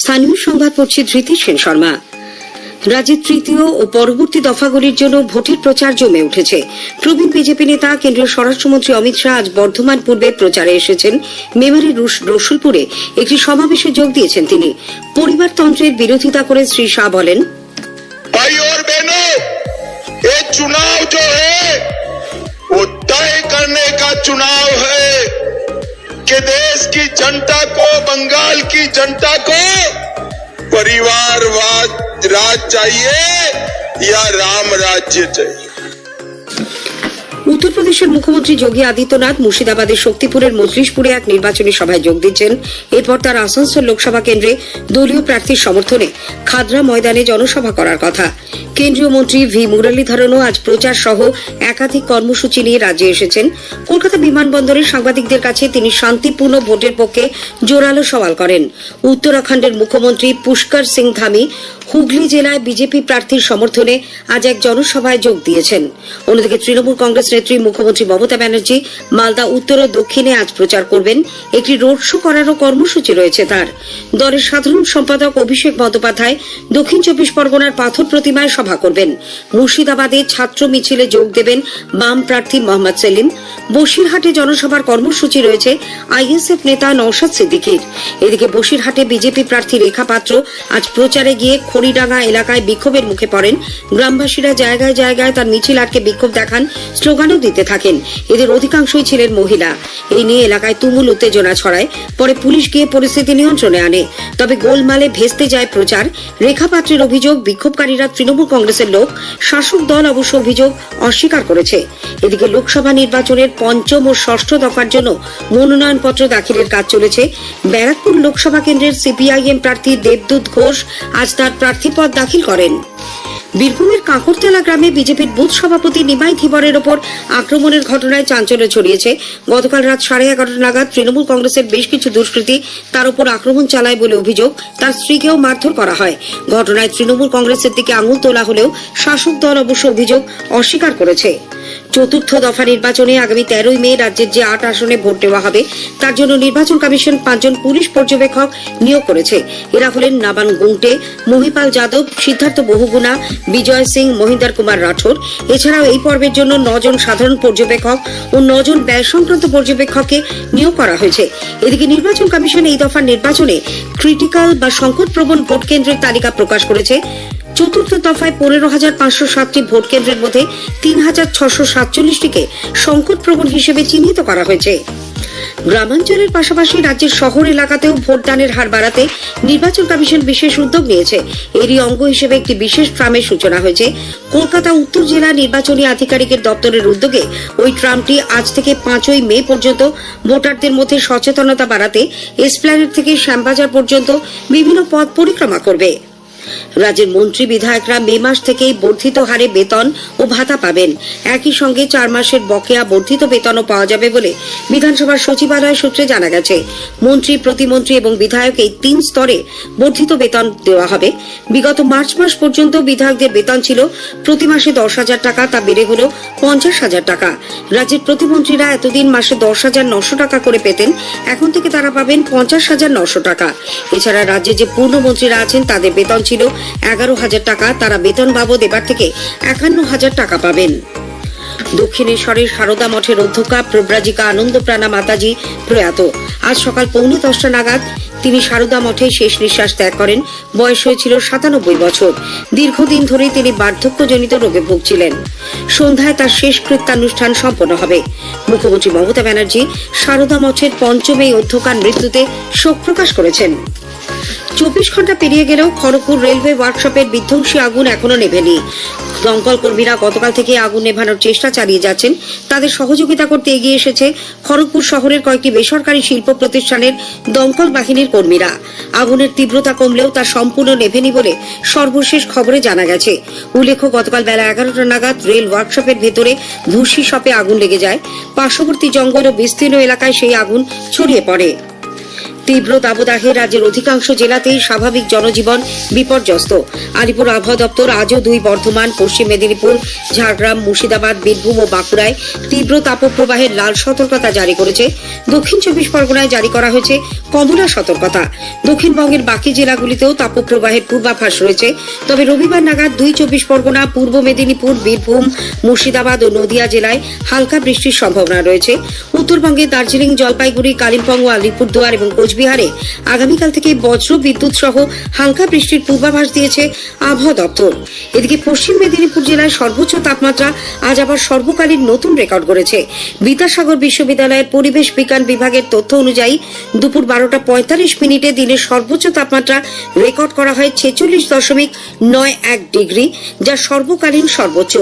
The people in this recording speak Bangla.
স্থানীয় সংবাদ পড়ছে ধৃতি সেন শর্মা। রাজ্যের তৃতীয় ও পরবর্তী দফাগুলির জন্য ভোটের প্রচার জমে উঠেছে। প্রবীণ বিজেপি নেতা কেন্দ্রীয় স্বরাষ্ট্রমন্ত্রী অমিত শাহ আজ বর্ধমান পূর্বে প্রচারে এসেছেন। মেমারির রসুলপুরে একটি সমাবেশে যোগ দিয়েছেন তিনি। পরিবারতন্ত্রের বিরোধিতা করে শ্রী শাহ বলেন, भाई और बहनों, ये चुनाव जो है वो तय करने का चुनाव है कि देश की जनता को, बंगाल की जनता को परिवारवाद राज चाहिए या राम राज्य चाहिए। উত্তরপ্রদেশের মুখ্যমন্ত্রী যোগী আদিত্যনাথ মুর্শিদাবাদের শক্তিপুরের মজলিশপুরে এক নির্বাচনী সভায় যোগ দিচ্ছেন। এরপর তার আসানসোল লোকসভা কেন্দ্রে দলীয় প্রার্থীর সমর্থনে খাদরা ময়দানে জনসভা করার কথা। কেন্দ্রীয় মন্ত্রী ভি মুরলীধরনও আজ প্রচার সহ একাধিক কর্মসূচি নিয়ে রাজ্যে এসেছেন। কলকাতা বিমানবন্দরে সাংবাদিকদের কাছে তিনি শান্তিপূর্ণ ভোটের পক্ষে জোরালো সওয়াল করেন। উত্তরাখণ্ডের মুখ্যমন্ত্রী পুষ্কর সিং ধামি হুগলি জেলায় বিজেপি প্রার্থীর সমর্থনে আজ এক জনসভায় যোগ দিয়েছেন। অন্যদিকে তৃণমূল কংগ্রেস নেত্রী মুখ্যমন্ত্রী মমতা ব্যানার্জি মালদা উত্তর ও দক্ষিণে আজ প্রচার করবেন। একটি রোড শো করারও কর্মসূচি রয়েছে তার। দলের সাধারণ সম্পাদক অভিষেক বন্দ্যোপাধ্যায় দক্ষিণ 24 পরগনার পাথর প্রতিমায় সভা করবেন। মুর্শিদাবাদে ছাত্র মিছিলে যোগ দেবেন বাম প্রার্থী মোহাম্মদ সেলিম। বসিরহাটে জনসভার কর্মসূচি রয়েছে আইএসএফ নেতা নওশাদ সিদ্দিকীর। এদিকে বসিরহাটে বিজেপি প্রার্থী রেখা পাত্র আজ প্রচারে গিয়ে খড়িডাঙ্গা এলাকায় বিক্ষোভের মুখে পড়েন। গ্রামবাসীরা জায়গায় জায়গায় তার মিছিল আটকে বিক্ষোভ দেখান, স্লোগানও দিতে থাকেন। এদের অধিকাংশই ছিলেন মহিলা। এই নিয়ে এলাকায় তুমুল উত্তেজনা ছড়ায়। পরে পুলিশ গিয়ে পরিস্থিতি নিয়ন্ত্রণে আনে। তবে গোলমালে ভেস্তে যায় প্রচার। রেখা পাত্রের অভিযোগ, বিক্ষোভকারীরা তৃণমূল কংগ্রেসের লোক। শাসক দল অবশ্য অভিযোগ অস্বীকার করেছে। এদিকে লোকসভা নির্বাচনের পঞ্চম ও ষষ্ঠ দফার জন্য মনোনয়নপত্র দাখিলের কাজ চলেছে। ব্যারাকপুর লোকসভা কেন্দ্রের সিপিআইএম প্রার্থী দেবদূত ঘোষ আজ তার প্রার্থীপদ দাখিল করেন। বীরভূমের কাঁকরতলা গ্রামে বিজেপির বুথ সভাপতি নিমাই ধীবরের ওপর আক্রমণের ঘটনায় চাঞ্চল্য ছড়িয়েছে। গতকাল রাত 11:30 নাগাদ তৃণমূল কংগ্রেসের বেশ কিছু দুষ্কৃতী তার উপর আক্রমণ চালায় বলে অভিযোগ। তার স্ত্রীকেও মারধর করা হয়। ঘটনায় তৃণমূল কংগ্রেসের দিকে আঙুল তোলা হলেও শাসক দল অবশ্য অভিযোগ অস্বীকার করেছে। চতুর্থ দফা নির্বাচনে আগামী 13 মে রাজ্যের যে 8 আসনে ভোট দেওয়া হবে তার জন্য নির্বাচন কমিশন 5 জন পুলিশ পর্যবেক্ষক নিয়োগ করেছে। এরা হলেন নাবান গুংটে, মহিপাল যাদব, সিদ্ধার্থ বহুগুণা, বিজয় সিং, মহিন্দর কুমার রাঠোর। এছাড়াও এই পর্বের জন্য 9 জন সাধারণ পর্যবেক্ষক ও 9 জন ব্যয় সংক্রান্ত পর্যবেক্ষককে নিয়োগ করা হয়েছে। এদিকে নির্বাচন কমিশন এই দফার নির্বাচনে ক্রিটিক্যাল বা সংকটপ্রবণ ভোট কেন্দ্রের তালিকা প্রকাশ করেছে। চতুর্থ দফায় 15,507টি ভোট কেন্দ্রের মধ্যে 3,647টিকে সংকটপ্রবণ হিসেবে চিহ্নিত করা হয়েছে। গ্রামাঞ্চলের পাশাপাশি রাজ্যের শহর এলাকাতেও ভোটদানের হার বাড়াতে নির্বাচন কমিশন বিশেষ উদ্যোগ নিয়েছে। এরই অঙ্গ হিসেবে একটি বিশেষ ট্রামের সূচনা হয়েছে। কলকাতা উত্তর জেলা নির্বাচনী আধিকারিকের দপ্তরের উদ্যোগে ওই ট্রামটি আজ থেকে 5ই মে পর্যন্ত ভোটারদের মধ্যে সচেতনতা বাড়াতে এসপ্ল্যানেড থেকে শ্যামবাজার পর্যন্ত বিভিন্ন পথ পরিক্রমা করবে। রাজ্যের মন্ত্রী বিধায়করা মে মাস থেকেই বর্ধিত হারে বেতন ও ভাতা পাবেন। একই সঙ্গে 4 মাসের বকেয়া বর্ধিত বেতনও পাওয়া যাবে বলে বিধানসভার সচিবালয় সূত্রে জানা গেছে। মন্ত্রী, প্রতিমন্ত্রী এবং বিধায়ক এই 3 স্তরে বর্ধিত বেতন দেওয়া হবে। বিগত মার্চ মাস পর্যন্ত বিধায়কদের বেতন ছিল প্রতি মাসে 10,000 টাকা, তা বেড়ে হল 50,000 টাকা। রাজ্যের প্রতিমন্ত্রীরা এতদিন মাসে 10,900 টাকা করে পেতেন, এখন থেকে তারা পাবেন 50,900 টাকা। এছাড়া রাজ্যে যে পূর্ণমন্ত্রীরা আছেন তাদের বেতন ছিল 11,000 টাকা, তারা বেতন বাবদ এবার থেকে 51,000 টাকা পাবেন। দক্ষিণেশ্বরের সারদা মঠের অধ্যক্ষা প্রব্রাজিকা আনন্দপ্রাণা মাতাজি প্রয়াত। আজ সকাল 9:45 নাগাদ তিনি সারদা মঠে শেষ নিঃশ্বাস ত্যাগ করেন। বয়স হয়েছিল 97 বছর। দীর্ঘদিন ধরে তিনি বার্ধক্যজনিত রোগে ভুগছিলেন। সন্ধ্যায় তার শেষ কৃত্যানুষ্ঠান সম্পন্ন হবে। মুখ্যমন্ত্রী মমতা ব্যানার্জি সারদা মঠের পঞ্চম এই অধ্যক্ষার মৃত্যুতে শোক প্রকাশ করেছেন। 24 ঘন্টা পেরিয়ে গেলেও খড়গপুর রেলওয়ে ওয়ার্কশপের বিধ্বংসী আগুন এখনো নেভেনি। দমকল কর্মীরা গতকাল থেকে আগুন নেভানোর চেষ্টা চালিয়ে যাচ্ছেন। তাদের সহযোগিতা করতে এগিয়ে এসেছে খড়গপুর শহরের কয়েকটি বেসরকারি শিল্প প্রতিষ্ঠানের দমকল বাহিনীর কর্মীরা। আগুনের তীব্রতা কমলেও তা সম্পূর্ণ নেভেনি বলে সর্বশেষ খবরে জানা গেছে। উল্লেখ্য, গতকাল বেলা 11টা নাগাদ রেল ওয়ার্কশপের ভেতরে ভুসি শপে আগুন লেগে যায়। পার্শ্ববর্তী জঙ্গল ও বিস্তীর্ণ এলাকায় সেই আগুন ছড়িয়ে পড়ে। তীব্র দাবদাহে রাজ্যের অধিকাংশ জেলাতেই স্বাভাবিক জনজীবন বিপর্যস্ত। আলিপুর আবহাওয়া দপ্তর আজও বর্ধমান, পশ্চিম মেদিনীপুর, ঝাড়গ্রাম, মুর্শিদাবাদ, বীরভূম ও বাঁকুড়ায় তীব্র তাপপ্রবাহের লাল সতর্কতা জারি করেছে। দক্ষিণ 24 পরগনায় জারি করা হয়েছে কমলা সতর্কতা। দক্ষিণবঙ্গের বাকি জেলাগুলিতেও তাপপ্রবাহের পূর্বাভাস রয়েছে। তবে রবিবার নাগাদ 24 পরগনা, পূর্ব মেদিনীপুর, বীরভূম, মুর্শিদাবাদ ও নদিয়া জেলায় হালকা বৃষ্টির সম্ভাবনা রয়েছে। উত্তরবঙ্গে দার্জিলিং, জলপাইগুড়ি, কালিম্পং ও আলিপুরদুয়ার এবং কোচবিহারে আগামীকাল থেকে বজ্র বিদ্যুৎ সহ হালকা বৃষ্টির পূর্বাভাস দিয়েছে আবহাওয়া দপ্তর। এদিকে পশ্চিম মেদিনীপুর জেলায় সর্বোচ্চ তাপমাত্রা আজ আবার সর্বকালীন নতুন রেকর্ড করেছে। বিদ্যাসাগর বিশ্ববিদ্যালয়ের পরিবেশ বিজ্ঞান বিভাগের তথ্য অনুযায়ী দুপুর 12:45 দিনের সর্বোচ্চ তাপমাত্রা রেকর্ড করা হয় 46.91 ডিগ্রি, যা সর্বকালীন সর্বোচ্চ।